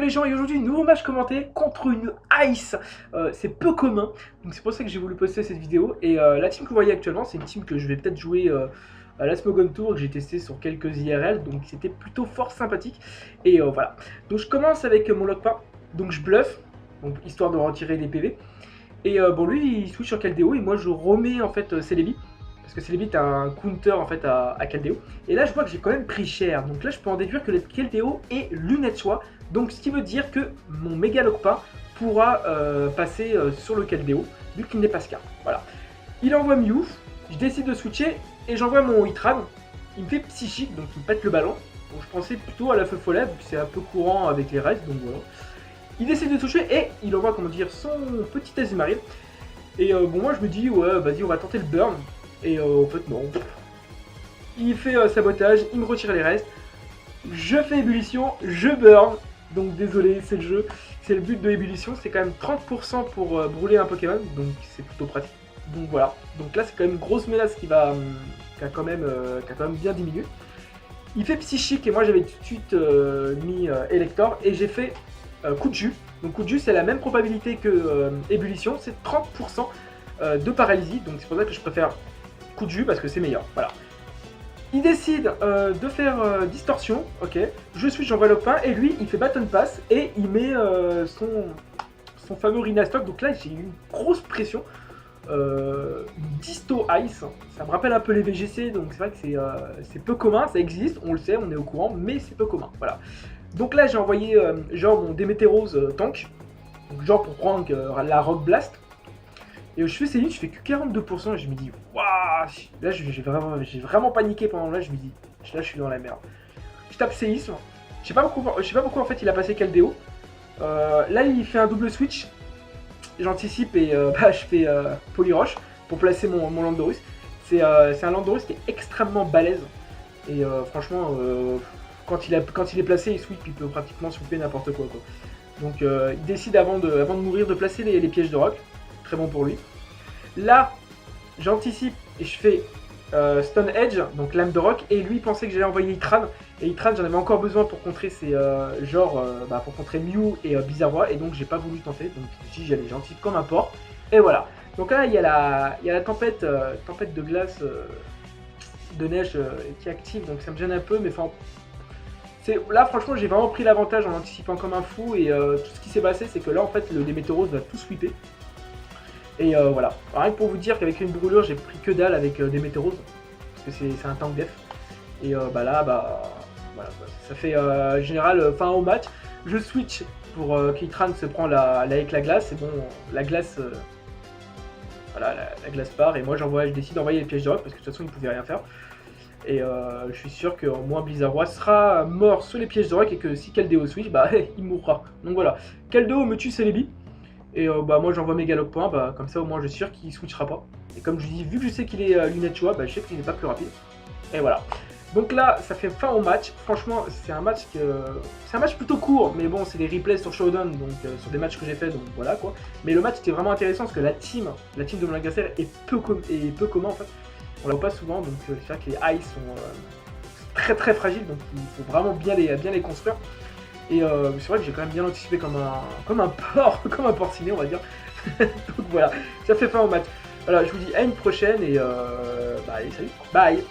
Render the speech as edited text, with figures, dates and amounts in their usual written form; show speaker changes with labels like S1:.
S1: les gens, et aujourd'hui nouveau match commenté contre une Ice. C'est peu commun, donc c'est pour ça que j'ai voulu poster cette vidéo. Et la team que vous voyez actuellement, c'est une team que je vais peut-être jouer à la Smogon Tour, que j'ai testé sur quelques IRL, donc c'était plutôt fort sympathique. Et voilà, donc je commence avec mon lockpin, donc je bluff, donc, histoire de retirer des PV. Et bon, lui il switch sur Keldeo, et moi je remets en fait Celebi. Parce que Celebi a un counter en fait à Keldeo. Et là je vois que j'ai quand même pris cher. Donc là je peux en déduire que le Keldeo est lunette choix. Donc ce qui veut dire que mon méga lockpin pourra passer sur le Keldeo, vu qu'il n'est pas scar. Voilà. Il envoie Mew, je décide de switcher et j'envoie mon Hitran. Il me fait psychique, donc il me pète le ballon. Donc je pensais plutôt à la feu follet, vu que c'est un peu courant avec les restes, donc voilà. Il décide de toucher et il envoie, comment dire, son petit Azumarill. Et bon, moi je me dis, ouais, vas-y, on va tenter le burn. Et en fait, non. Il fait sabotage, il me retire les restes. Je fais ébullition, je burn. Donc désolé, c'est le jeu. C'est le but de l'ébullition. C'est quand même 30% pour brûler un Pokémon. Donc c'est plutôt pratique. Donc voilà. Donc là, c'est quand même une grosse menace qui a quand même bien diminué. Il fait psychique et moi j'avais tout de suite mis Elector. Et j'ai fait coup de jus. Donc coup de jus, c'est la même probabilité que ébullition. C'est 30% de paralysie. Donc c'est pour ça que je préfère coup de jus parce que c'est meilleur. Voilà. Il décide de faire distorsion, ok. Je suis, j'envoie le pain et lui il fait baton pass et il met son fameux Rhinastock. Donc là j'ai eu une grosse pression. Une disto ice, ça me rappelle un peu les VGC, donc c'est vrai que c'est peu commun, ça existe, on le sait, on est au courant, mais c'est peu commun. Voilà. Donc là j'ai envoyé genre mon Démétéros tank, donc genre pour prendre la Rock Blast. Et je fais ces lignes, je fais que 42% et je me dis, waouh. Là j'ai vraiment paniqué pendant là, je me dis, là je suis dans la merde. Je tape séisme, je sais pas pourquoi en fait il a passé Keldeo. Là il fait un double switch, j'anticipe et je fais Polyroche pour placer mon Landorus. C'est un Landorus qui est extrêmement balèze. Et franchement, quand il est placé, il sweep, il peut pratiquement sweeper n'importe quoi. Donc il décide avant de mourir de placer les pièges de rock. Très bon pour lui. Là, j'anticipe et je fais Stone Edge, donc lame de rock, et lui il pensait que j'allais envoyer Hitran, et Hitran j'en avais encore besoin pour contrer ses pour contrer Mew et Bizarrois, et donc j'ai pas voulu tenter, donc j'allais j'anticipe comme un porc, et voilà. Donc là il y a la tempête de glace, de neige qui est active, donc ça me gêne un peu, mais enfin... Là franchement j'ai vraiment pris l'avantage en anticipant comme un fou, et tout ce qui s'est passé c'est que là en fait le Démétéros va tout sweeper. Et voilà, rien que pour vous dire qu'avec une brûlure j'ai pris que dalle avec Démétéros, parce que c'est un tank def. Et voilà, ça fait général fin au match. Je switch pour qu'Itran se prend avec la glace, et bon, la glace, voilà, la glace part, et moi je décide d'envoyer les pièges de rock, parce que de toute façon il ne pouvait rien faire. Et je suis sûr que moi Blizzardroid sera mort sur les pièges de rock, et que si Keldeo switch, bah il mourra. Donc voilà, Keldeo me tue Celebi. Et moi j'envoie mes galops points, comme ça au moins je suis sûr qu'il switchera pas. Et comme je dis, vu que je sais qu'il est lunette choix, je sais qu'il n'est pas plus rapide. Et voilà. Donc là, ça fait fin au match. Franchement, c'est un match plutôt court, mais bon, c'est des replays sur Showdown, donc sur des matchs que j'ai fait, donc voilà quoi. Mais le match était vraiment intéressant parce que la team de mon adversaire est peu commun en fait. On la voit pas souvent, donc c'est vrai que les Ice sont très très fragiles, donc il faut vraiment bien les construire. Et c'est vrai que j'ai quand même bien anticipé comme un porcinet, on va dire. Donc voilà, ça fait fin au match. Voilà, je vous dis à une prochaine et salut, bye.